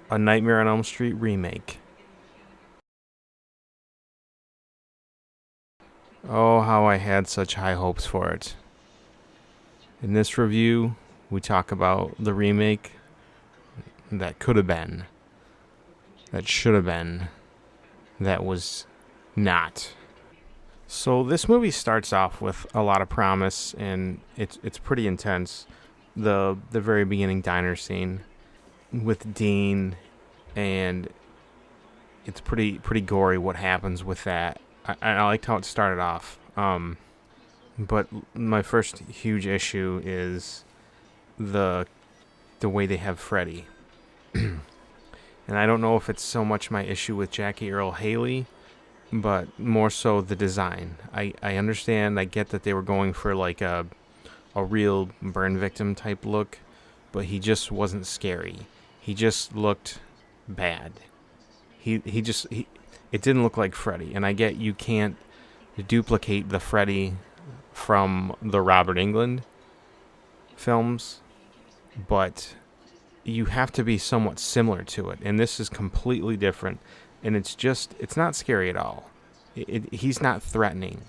A Nightmare on Elm Street remake. Oh, how I had such high hopes for it. In this review, we talk about the remake that could have been, that should have been, that was not. So this movie starts off with a lot of promise, and it's pretty intense. The very beginning diner scene with Dean, and it's pretty gory what happens with that. I liked how it started off. But my first huge issue is the the way they have Freddy. And I don't know if it's so much my issue with Jackie Earl Haley, but more so the design. I understand, I get that they were going for like a real burn victim type look, but he just wasn't scary. He just looked bad. It didn't look like Freddy. And I get you can't duplicate the Freddy from the Robert Englund films, but you have to be somewhat similar to it. And this is completely different. And it's not scary at all. He's not threatening.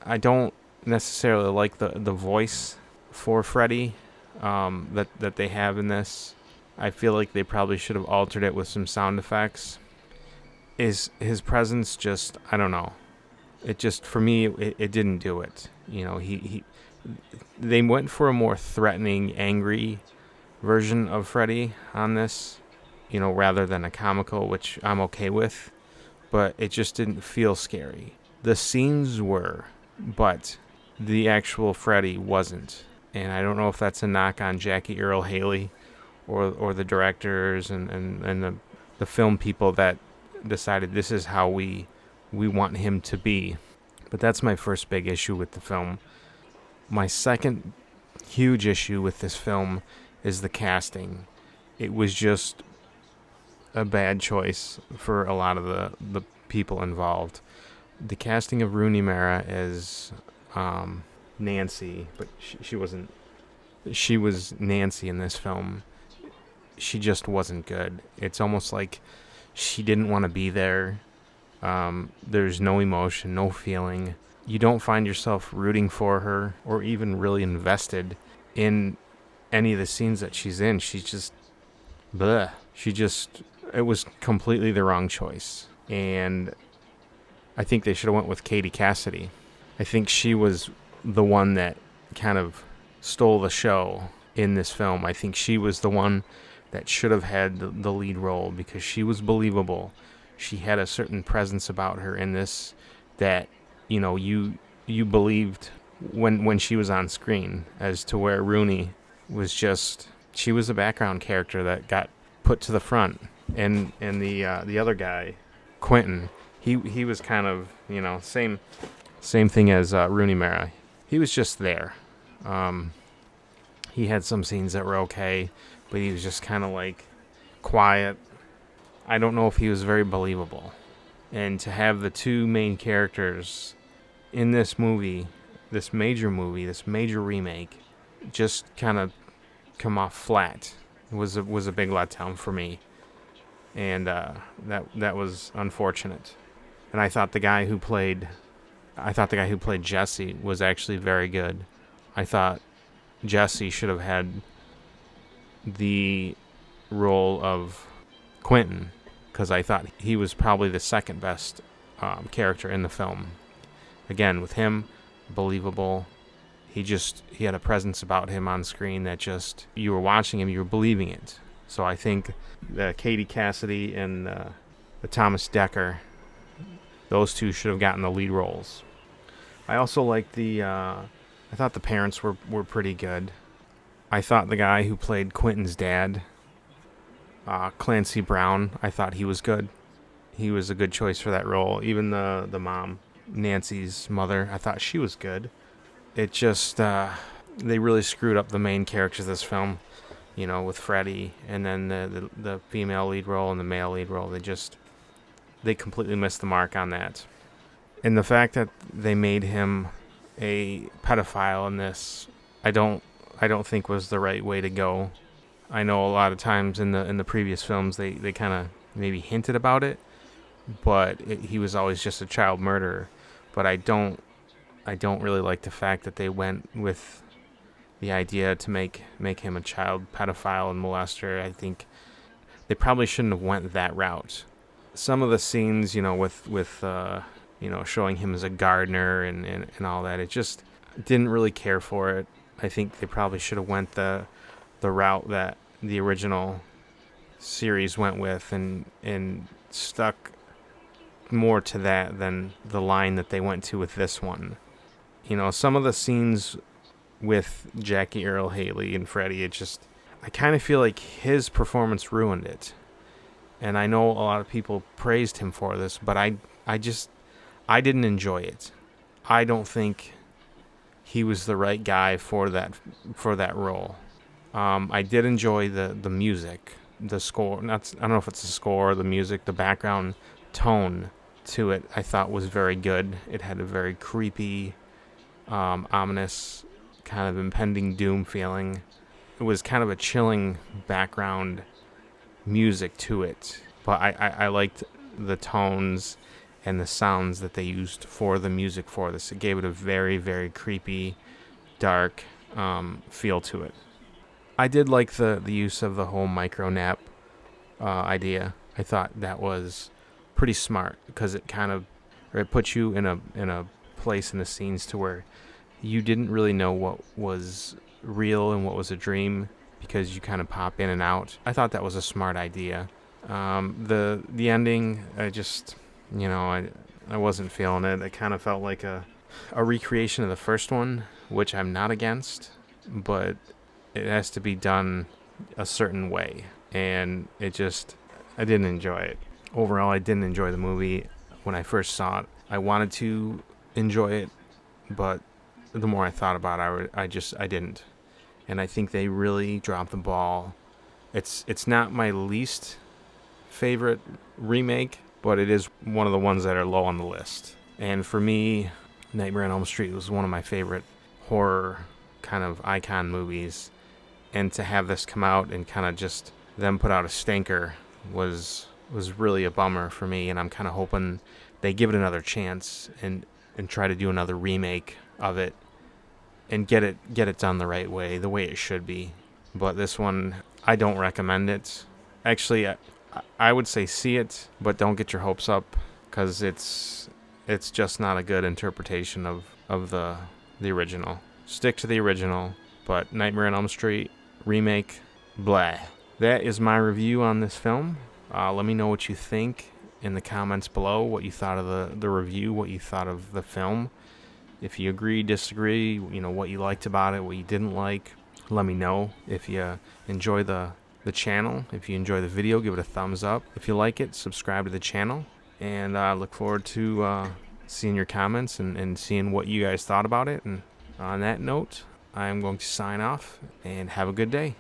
I don't necessarily like the voice for Freddy that they have in this. I feel like they probably should have altered it with some sound effects. Is his presence just, I don't know. It just, for me, it didn't do it. You know, they went for a more threatening, angry version of Freddy on this, you know, rather than a comical, which I'm okay with, but it just didn't feel scary. The scenes were, but the actual Freddy wasn't. And I don't know if that's a knock on Jackie Earl Haley or the directors and the film people that decided this is how we want him to be. But that's my first big issue with the film. My second huge issue with this film is the casting. It was just a bad choice for a lot of the people involved. The casting of Rooney Mara as Nancy, but she wasn't. She was Nancy in this film. She just wasn't good. It's almost like she didn't want to be there. There's no emotion, no feeling. You don't find yourself rooting for her or even really invested in any of the scenes that she's in. She's just bleh. It was completely the wrong choice. And I think they should have went with Katie Cassidy. I think she was the one that kind of stole the show in this film. I think she was the one that should have had the lead role because she was believable. She had a certain presence about her in this that, you know, you believed when she was on screen, as to where Rooney was just, she was a background character that got put to the front. And the other guy, Quentin, he was kind of, you know, same thing as Rooney Mara. He was just there. He had some scenes that were okay, but he was just kind of like quiet. I don't know if he was very believable. And to have the two main characters in this movie, this major remake, just kind of come off flat was a big letdown for me. And that was unfortunate. And I thought the guy who played Jesse was actually very good. I thought Jesse should have had the role of Quentin, because I thought he was probably the second best character in the film. Again, with him, believable. He had a presence about him on screen that just, you were watching him, you were believing it. So I think the Katie Cassidy and the Thomas Decker, those two should have gotten the lead roles. I also liked I thought the parents were pretty good. I thought the guy who played Quentin's dad, Clancy Brown, I thought he was good. He was a good choice for that role. Even the mom, Nancy's mother, I thought she was good. It just, they really screwed up the main characters of this film, you know, with Freddy, and then the female lead role and the male lead role. They completely missed the mark on that. And the fact that they made him a pedophile in this, I don't think was the right way to go. I know a lot of times in the previous films they kind of maybe hinted about it, but he was always just a child murderer. But I don't really like the fact that they went with the idea to make him a child pedophile and molester. I think they probably shouldn't have went that route. Some of the scenes, with showing him as a gardener and all that, it just didn't really care for it. I think they probably should have went the route that the original series went with and stuck more to that than the line that they went to with this one. Some of the scenes with Jackie Earle Haley and Freddie, I kind of feel like his performance ruined it. And I know a lot of people praised him for this, but I didn't enjoy it. I don't think he was the right guy for that role. I did enjoy the music, the score. I don't know if it's the score or the music, the background tone to it. I thought was very good. It had a very creepy, ominous, kind of impending doom feeling. It was kind of a chilling background music to it, but I liked the tones and the sounds that they used for the music for this. It gave it a very, very creepy, dark feel to it. I did like the use of the whole micro nap idea. I thought that was pretty smart because it puts you in a place in the scenes to where you didn't really know what was real and what was a dream because you kind of pop in and out. I thought that was a smart idea. The ending, I wasn't feeling it. It kind of felt like a recreation of the first one, which I'm not against, but it has to be done a certain way, and I didn't enjoy it. Overall, I didn't enjoy the movie when I first saw it. I wanted to enjoy it, but the more I thought about it, I didn't. And I think they really dropped the ball. It's not my least favorite remake, but it is one of the ones that are low on the list. And for me, Nightmare on Elm Street was one of my favorite horror kind of icon movies. And to have this come out and kind of just them put out a stinker was really a bummer for me. And I'm kind of hoping they give it another chance and try to do another remake of it and get it done the right way, the way it should be. But this one, I don't recommend it. Actually, I would say see it, but don't get your hopes up because it's just not a good interpretation of the original. Stick to the original, but Nightmare on Elm Street remake, blah. That is my review on this film. Let me know what you think in the comments below, what you thought of the review, what you thought of the film. If you agree, disagree, what you liked about it, what you didn't like, let me know. If you enjoy the channel, if you enjoy the video, give it a thumbs up. If you like it, subscribe to the channel. And I look forward to seeing your comments and seeing what you guys thought about it. And on that note, I'm going to sign off and have a good day.